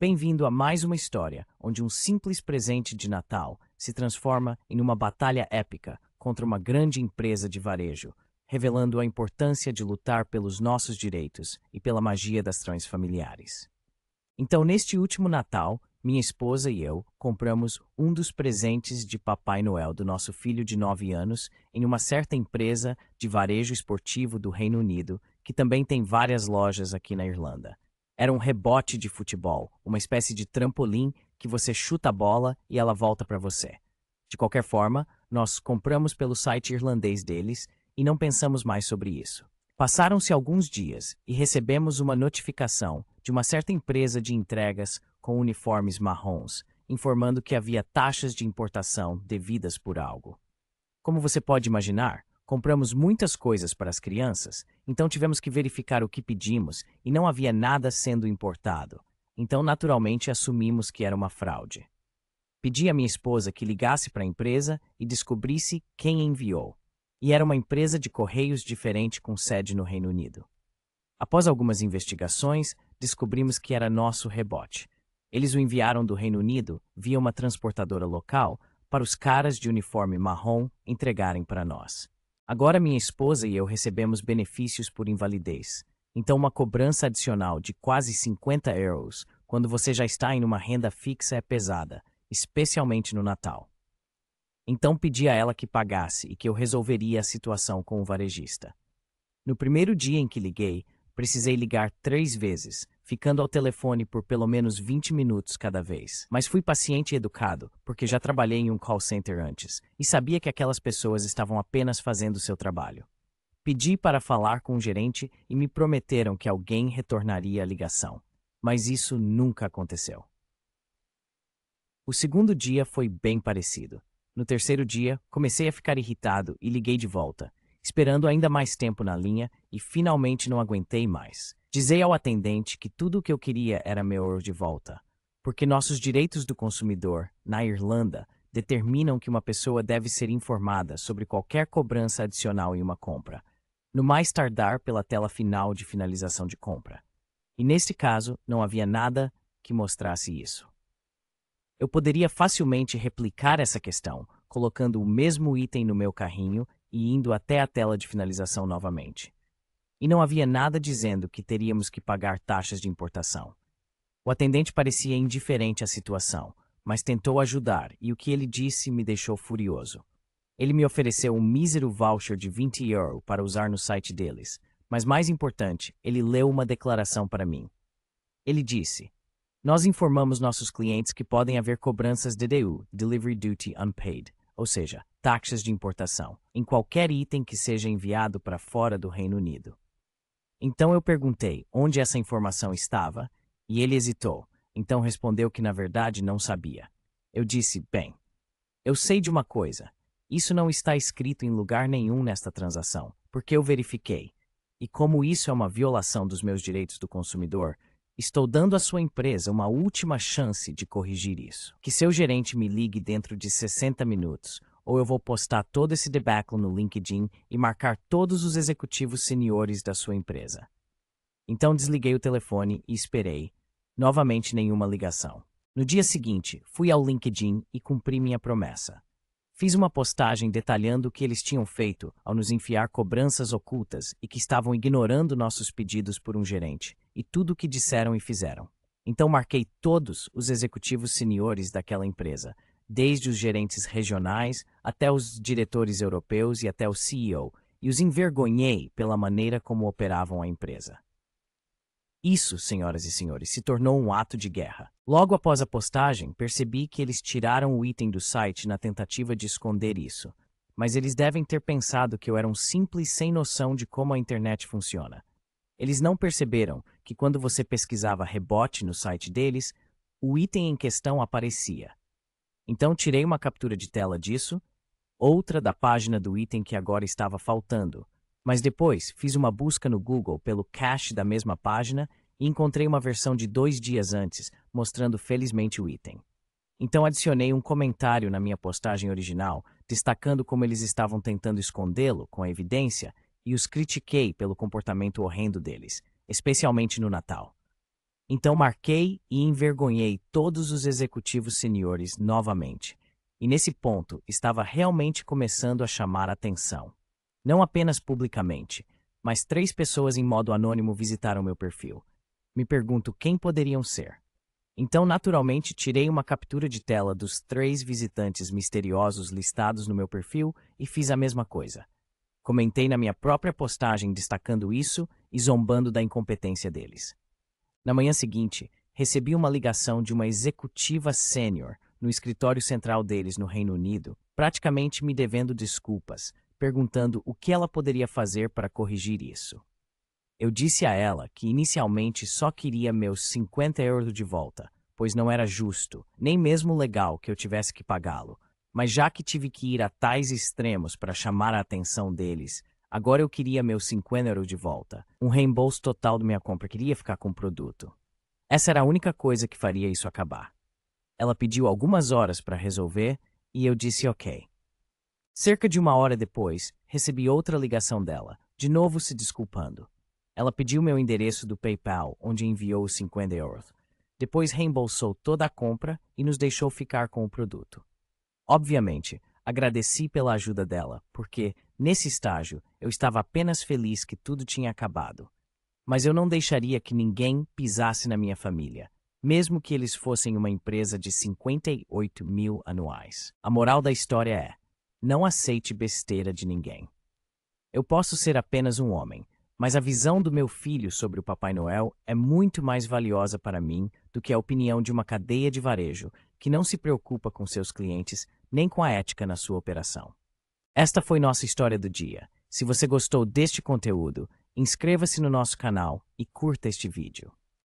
Bem-vindo a mais uma história, onde um simples presente de Natal se transforma em uma batalha épica contra uma grande empresa de varejo, revelando a importância de lutar pelos nossos direitos e pela magia das tradições familiares. Então, neste último Natal, minha esposa e eu compramos um dos presentes de Papai Noel do nosso filho de 9 anos em uma certa empresa de varejo esportivo do Reino Unido, que também tem várias lojas aqui na Irlanda. Era um rebote de futebol, uma espécie de trampolim que você chuta a bola e ela volta para você. De qualquer forma, nós compramos pelo site irlandês deles e não pensamos mais sobre isso. Passaram-se alguns dias e recebemos uma notificação de uma certa empresa de entregas com uniformes marrons, informando que havia taxas de importação devidas por algo. Como você pode imaginar, compramos muitas coisas para as crianças, então tivemos que verificar o que pedimos e não havia nada sendo importado. Então, naturalmente, assumimos que era uma fraude. Pedi à minha esposa que ligasse para a empresa e descobrisse quem enviou. E era uma empresa de correios diferente com sede no Reino Unido. Após algumas investigações, descobrimos que era nosso rebote. Eles o enviaram do Reino Unido via uma transportadora local para os caras de uniforme marrom entregarem para nós. Agora minha esposa e eu recebemos benefícios por invalidez. Então uma cobrança adicional de quase 50 euros quando você já está em uma renda fixa é pesada, especialmente no Natal. Então pedi a ela que pagasse e que eu resolveria a situação com o varejista. No primeiro dia em que liguei, precisei ligar 3 vezes, ficando ao telefone por pelo menos 20 minutos cada vez. Mas fui paciente e educado, porque já trabalhei em um call center antes, e sabia que aquelas pessoas estavam apenas fazendo seu trabalho. Pedi para falar com o gerente e me prometeram que alguém retornaria a ligação. Mas isso nunca aconteceu. O segundo dia foi bem parecido. No terceiro dia, comecei a ficar irritado e liguei de volta, esperando ainda mais tempo na linha e finalmente não aguentei mais. Dizei ao atendente que tudo o que eu queria era meu euro de volta, porque nossos direitos do consumidor, na Irlanda, determinam que uma pessoa deve ser informada sobre qualquer cobrança adicional em uma compra, no mais tardar pela tela final de finalização de compra. E neste caso, não havia nada que mostrasse isso. Eu poderia facilmente replicar essa questão, colocando o mesmo item no meu carrinho e indo até a tela de finalização novamente. E não havia nada dizendo que teríamos que pagar taxas de importação. O atendente parecia indiferente à situação, mas tentou ajudar e o que ele disse me deixou furioso. Ele me ofereceu um mísero voucher de 20 euros para usar no site deles, mas mais importante, ele leu uma declaração para mim. Ele disse: "Nós informamos nossos clientes que podem haver cobranças DDU, Delivery Duty Unpaid, ou seja, taxas de importação, em qualquer item que seja enviado para fora do Reino Unido." Então eu perguntei onde essa informação estava, e ele hesitou, então respondeu que na verdade não sabia. Eu disse: "Bem, eu sei de uma coisa, isso não está escrito em lugar nenhum nesta transação, porque eu verifiquei, e como isso é uma violação dos meus direitos do consumidor, estou dando à sua empresa uma última chance de corrigir isso. Que seu gerente me ligue dentro de 60 minutos, ou eu vou postar todo esse debacle no LinkedIn e marcar todos os executivos seniores da sua empresa." Então desliguei o telefone e esperei. Novamente nenhuma ligação. No dia seguinte, fui ao LinkedIn e cumpri minha promessa. Fiz uma postagem detalhando o que eles tinham feito ao nos enfiar cobranças ocultas e que estavam ignorando nossos pedidos por um gerente, e tudo o que disseram e fizeram. Então marquei todos os executivos seniores daquela empresa, desde os gerentes regionais até os diretores europeus e até o CEO, e os envergonhei pela maneira como operavam a empresa. Isso, senhoras e senhores, se tornou um ato de guerra. Logo após a postagem, percebi que eles tiraram o item do site na tentativa de esconder isso. Mas eles devem ter pensado que eu era um simples sem noção de como a internet funciona. Eles não perceberam que quando você pesquisava rebote no site deles, o item em questão aparecia. Então tirei uma captura de tela disso, outra da página do item que agora estava faltando, mas depois fiz uma busca no Google pelo cache da mesma página e encontrei uma versão de 2 dias antes, mostrando felizmente o item. Então adicionei um comentário na minha postagem original, destacando como eles estavam tentando escondê-lo com a evidência e os critiquei pelo comportamento horrendo deles, especialmente no Natal. Então marquei e envergonhei todos os executivos seniores novamente. E nesse ponto estava realmente começando a chamar a atenção. Não apenas publicamente, mas 3 pessoas em modo anônimo visitaram meu perfil. Me pergunto quem poderiam ser. Então, naturalmente, tirei uma captura de tela dos 3 visitantes misteriosos listados no meu perfil e fiz a mesma coisa. Comentei na minha própria postagem destacando isso e zombando da incompetência deles. Na manhã seguinte, recebi uma ligação de uma executiva sênior no escritório central deles no Reino Unido, praticamente me devendo desculpas, perguntando o que ela poderia fazer para corrigir isso. Eu disse a ela que inicialmente só queria meus 50 euros de volta, pois não era justo, nem mesmo legal que eu tivesse que pagá-lo. Mas já que tive que ir a tais extremos para chamar a atenção deles, agora eu queria meus 50 euros de volta. Um reembolso total da minha compra, queria ficar com o produto. Essa era a única coisa que faria isso acabar. Ela pediu algumas horas para resolver e eu disse ok. Cerca de 1 hora depois, recebi outra ligação dela, de novo se desculpando. Ela pediu meu endereço do PayPal, onde enviou os 50 euros. Depois reembolsou toda a compra e nos deixou ficar com o produto. Obviamente, agradeci pela ajuda dela, porque, nesse estágio, eu estava apenas feliz que tudo tinha acabado. Mas eu não deixaria que ninguém pisasse na minha família, mesmo que eles fossem uma empresa de 58 mil anuais. A moral da história é: não aceite besteira de ninguém. Eu posso ser apenas um homem, mas a visão do meu filho sobre o Papai Noel é muito mais valiosa para mim do que a opinião de uma cadeia de varejo que não se preocupa com seus clientes nem com a ética na sua operação. Esta foi nossa história do dia. Se você gostou deste conteúdo, inscreva-se no nosso canal e curta este vídeo.